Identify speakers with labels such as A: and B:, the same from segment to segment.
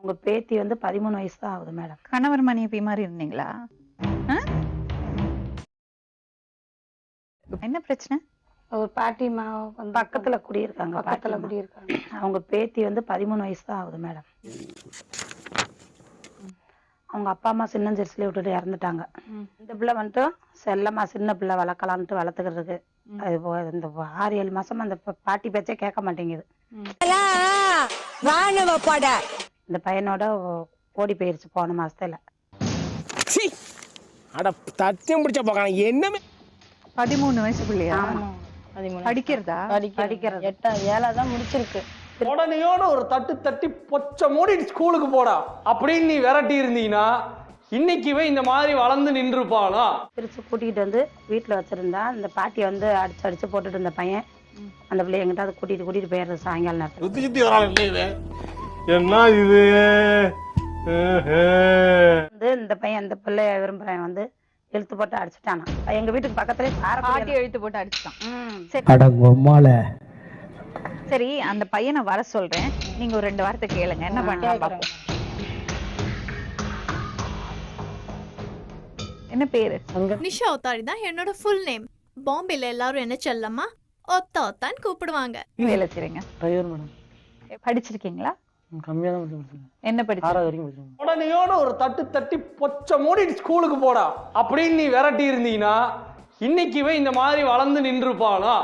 A: உங்க பேத்தி வந்து 13 வயசு தான் ஆகுது மேடம்.
B: கணவர் மனைவி மாதிரி இருந்தீங்களா? என்ன பிரச்சனை?
A: ஒரு பாட்டிமா வந்து பக்கத்துல குடியிருக்காங்க. அவங்க பேத்தி வந்து 13 வயசு தான் ஆகுது மேடம். அவங்க அப்பா அம்மா சின்னஞ்சிறுசுல விட்டுட்டு இறந்துட்டாங்க. இந்த பிள்ளை வந்துட்டு செல்லம்மா சின்ன பிள்ளை வளர்க்கலான்ட்டு வளர்த்துக்கிறதுக்கு அது இந்த 6-7 மாசமா அந்த பாட்டி பேச்சே கேட்க மாட்டேங்குது. இந்த பையனோட ஓடி போயிருச்சு போன மாசத்துல.
C: தத்தியம் பிடிச்ச போக்கான என்னமே
B: 13 வயசு பிள்ளையா? படிக்கிறதா?
A: படிக்கிறது 7 தான் முடிச்சிருக்கு.
C: உடனேயோட ஒரு தட்டு தட்டி பொச்ச மூடி ஸ்கூலுக்கு போடா அப்படின்னு நீ விரட்டி இருந்தீங்கன்னா இன்னைக்குவே இந்த மாதிரி வளர்ந்து நின்றுப்பாளா?
A: பிரிச்சு கூட்டிகிட்டு வந்து வீட்டுல வச்சிருந்தா அந்த பாட்டியை வந்து அடிச்சு போட்டுட்டு இருந்த பையன் அந்த பிள்ளைய எங்கிட்ட அதை கூட்டிட்டு போயிடுறது சாயங்கால நேரத்துல.
D: சுத்தி சுத்தி வராங்க. என்ன இது
A: வந்து இந்த பையன் அந்த பிள்ளைய விரும்புறேன் வந்து இழுத்து போட்டு அடிச்சுட்டானா. எங்க வீட்டுக்கு பக்கத்துலயே
B: பாட்டி இழுத்து போட்டு அடிச்சுட்டான். சரி, அந்த பையனை வர சொல்றேன். நீங்க ஒரு 2 வார்த்தை கேளுங்க. என்ன பண்ணலாம் பாப்போம். என்ன பேரு?
E: நிஷா ஒத்தாரி தான் என்னோட ஃபுல் நேம். பாம்பேல எல்லாரும் என்ன செல்லம்மா ஒத்தா ஒத்தான்னு கூப்பிடுவாங்க.
B: வேலை செய்றீங்க?
C: Driver madam.
B: படிச்சிருக்கீங்களா?
C: கம்மியா தான் படிச்சிருக்கேன்.
B: என்ன படிச்சீங்க?
C: 6வது வரைக்கும் படிச்சேன். உடனேயோட ஒரு தட்டு தட்டி பொச்ச மூடி ஸ்கூலுக்கு போடா அப்படின்னு நீ விரட்டி இருந்தீங்கன்னா இன்னைக்குவே இந்த மாதிரி வளர்ந்து நின்றுப்பாளா?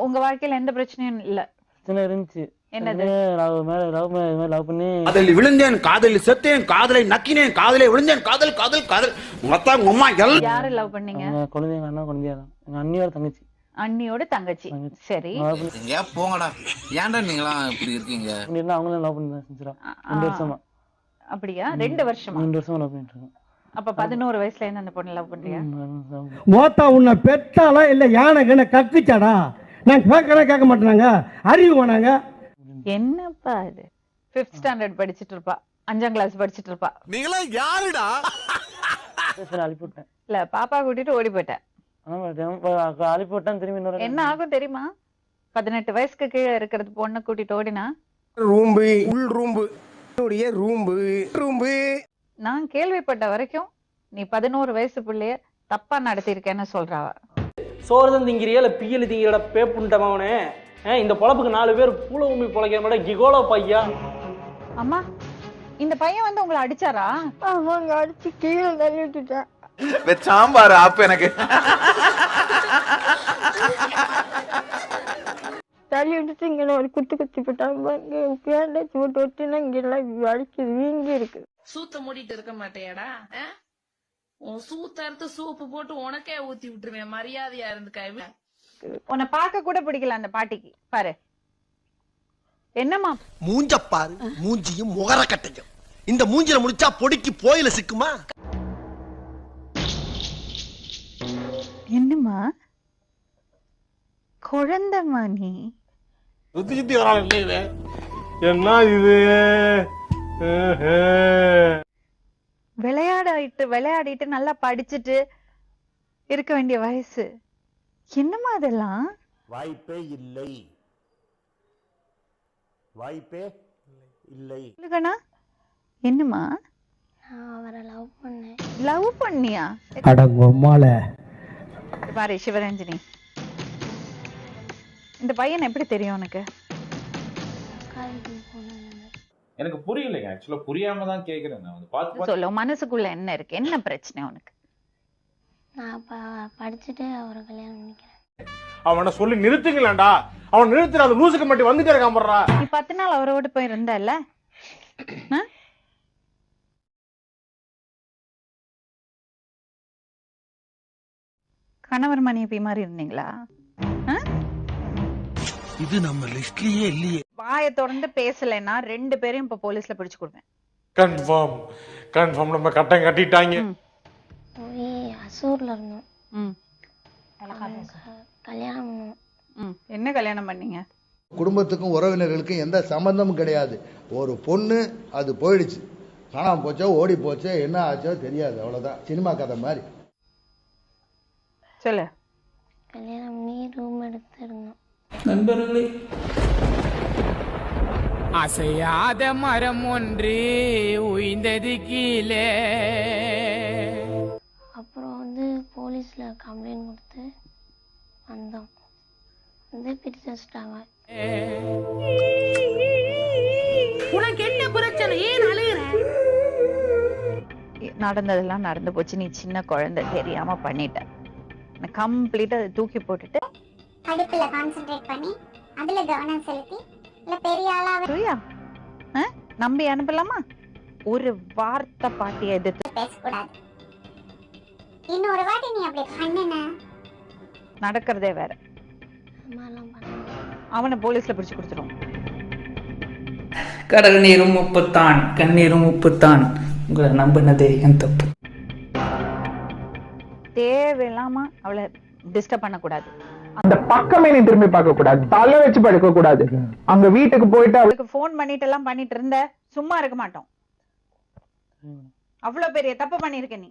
B: உங்க வாழ்க்கையில எந்த பிரச்சனையும் இல்ல?
C: பிரச்சனை இருந்துச்சு.
B: என்னது?
C: லவ் பண்ணி
D: காதலில் விழுந்தேன், காதலில் செத்தேன், காதலை நக்கினேன், காதலை விழுந்தேன், காதல் காதல் காதல் மொத்தம் அம்மா எல்லாம்.
B: யாரு லவ் பண்ணீங்க?
C: குழந்தைங்க அண்ணா குழந்தையா தான். எங்க அண்ணியோட தங்கச்சி.
B: அண்ணியோட தங்கச்சி. சரி,
F: போங்கடா, ஏன்டா நீங்களாம் இப்படி இருக்கீங்க?
C: அவங்களும் லவ் பண்ணி செஞ்சிடா 2 வருஷமா.
B: அப்படியா? 2 வருஷமா?
C: 2 வருஷமா லவ் பண்ணிட்டு இருக்கேன்.
B: அப்ப 11 வயசுல இருந்து அந்த பொண்ணு லவ் பண்றியா?
G: மோத்தா உன்னை பெத்தாலா இல்ல யானை கண்ண கக்குச்சாடா? நான் கேட்க மாட்டேனாங்க, அறிவு வேணாங்க.
B: என்னப்பா இது? 5th ஸ்டாண்டர்ட் படிச்சிட்டு இருப்பா, 5ஆம் கிளாஸ் படிச்சிட்டு இருப்பா.
D: நீங்களா யாருடா?
C: அழிப்புட்டேன்.
B: இல்ல, பாப்பா கூட்டிட்டு ஓடி போயிட்டேன்.
C: அழிப்புட்டான். திரும்பி
B: என்ன ஆகும் தெரியுமா? 18 வயசுக்கு கீழே இருக்கிறது பொண்ணை கூட்டிட்டு ஓடினா
D: ரூம்பு உள் ரூம்பு ரூம்பு ரூம்பு.
B: நான் கேள்விப்பட்ட வரைக்கும் நீ 11 வயசு பிள்ளைய தப்பா நடத்திருக்கேன்னு சொல்றாவ.
C: சோறுதான் திங்கிறியா இல்ல பியல் திங்கிறட பேப்புண்டமாவனே. இந்த பொழப்புக்கு 4 பேர் பூல உமி பொழைக்கிற மாதிரி கிகோலோ பையா.
B: அம்மா, இந்த பையன் வந்து உங்களை அடிச்சாரா?
H: அவங்க அடிச்சு கீழே தள்ளி விட்டுட்டேன்.
F: சாம்பார் அப்ப எனக்கு
H: தள்ளி விட்டுட்டு இங்க ஒரு குத்தி போட்டாங்க. பேண்டேஜ் போட்டு விட்டுனா இங்க எல்லாம் அடிக்குது, வீங்கி இருக்கு.
I: சூத்த மூடிட்டு இருக்க மாட்டேயாடா? உன் சூத்த அறுத்து சூப்பு போட்டு உனக்கே ஊத்தி விட்டுருவேன். மரியாதையா இருந்துக்க.
B: உன்னை பார்க்க கூட பிடிக்கல அந்த பாட்டிக்கு. பாரு என்னம்மா
D: மூஞ்ச பாரு, மூஞ்சியும் முகர கட்டையும். இந்த மூஞ்சில முடிச்சா பொடிக்கு போயில சிக்குமா?
B: என்னம்மா குழந்தைமா நீ?
D: சுத்தி சுத்தி வராங்க. என்ன இது
B: விளையாடிட்டு நல்லா படிச்சுட்டு இருக்க வேண்டிய வயசு. என்னம்மா அதெல்லாம்?
D: வாய்ப்பே இல்லை, வாய்ப்பே இல்லை.
B: இல்லைனா என்னம்மா?
H: அவரை லவ் பண்ணேன்.
B: லவ் பண்ணியா?
G: அடங்கம்மால
B: பாரு சிவரஞ்சனி, இந்த பையன் எப்படி தெரியும் உனக்கு?
J: எனக்கு புரியலைங்க. ஆக்சுவலா புரியாம தான் கேக்குறேன். நான் வந்து பார்த்து
B: சொல்லு, மனசுக்குள்ள என்ன இருக்கு? என்ன பிரச்சனை உனக்கு?
H: நான் படிச்சுட்டு அவரை கல்யாணம் பண்ணிக்கிறேன்.
D: அவனை சொல்லி நிறுத்துங்களேன்டா. அவன் நிறுத்துற அந்த லூசுக்கு மட்டும் வந்துட்டே இருக்கான் போடுறா.
B: நீ 10 நாள் அவரோட போய் இருந்தல்ல? கணவர் மனைவி மாதிரி இருந்தீங்களா?
D: இது நம்ம லிஸ்ட்லயே இல்லையே.
B: வாயை தொடர்ந்து பேசலைன்னா 2 பேரையும் இப்ப போலீஸ்ல பிடிச்சு கொடுப்பேன்.
D: கன்ஃபார்ம் நம்ம கட்டம் கட்டிட்டாங்க.
H: போய் அசூர்ல இருந்தோம். கல்யாணம் பண்ணோம்.
B: என்ன கல்யாணம் பண்ணீங்க?
K: குடும்பத்துக்கும் உறவினர்களுக்கும் எந்த சம்பந்தமும் கிடையாது. ஒரு பொண்ணு அது போயிடுச்சு, காணாம போச்சோ ஓடி போச்சோ என்ன ஆச்சோ தெரியாது, அவ்வளவுதான். சினிமா கதை மாதிரி.
B: சொல்லு.
H: கல்யாணம் பண்ணி ரூம் எடுத்து இருந்தோம்.
I: நண்பர்களே,
L: அசையாத மரம் ஒன்று உய்ந்தது கீழே.
H: அப்புறம் வந்து போலீஸ்ல கம்ப்ளைண்ட் கொடுத்து வந்தோம், வந்து பிரிச்சு வச்சுட்டாங்க.
I: உனக்கு என்ன பிரச்சனை, ஏன் அழுகுற?
B: நடந்ததெல்லாம் நடந்து போச்சு, நீ சின்ன குழந்தை தெரியாம பண்ணிட்ட. கம்ப்ளீட்டா தூக்கி போட்டுட்டு
H: படிப்புல கான்சென்ட்ரேட் பண்ணி அதுல கவனம் செலுத்தி இல்ல பெரிய ஆளா
B: சூர்யா, நம்பி அனுப்பலாமா? ஒரு வார்த்தை பாட்டியை எதிர்த்து
H: பேசக்கூடாது. இன்னொரு வாட்டி நீ அப்படி பண்ணுன
B: நடக்கிறதே வேற. அவனை போலீஸ்ல பிடிச்சு கொடுத்துரும்.
L: கடல் நீரும் உப்புத்தான், கண்ணீரும் உப்புத்தான். உங்களை நம்பினதே என் தப்பு.
B: தேவையில்லாம அவளை டிஸ்டர்ப் பண்ணக்கூடாது.
L: அந்த பக்கமே நீ திரும்பி பார்க்க கூடாது, தலை வச்சு படுக்க கூடாது. அங்க வீட்டுக்கு போயிட்டு
B: அவளுக்கு போன் பண்ணிட்டு எல்லாம் பண்ணிட்டு இருந்த சும்மா இருக்க மாட்டோம். அவ்வளவு பெரிய தப்பு பண்ணிருக்க நீ.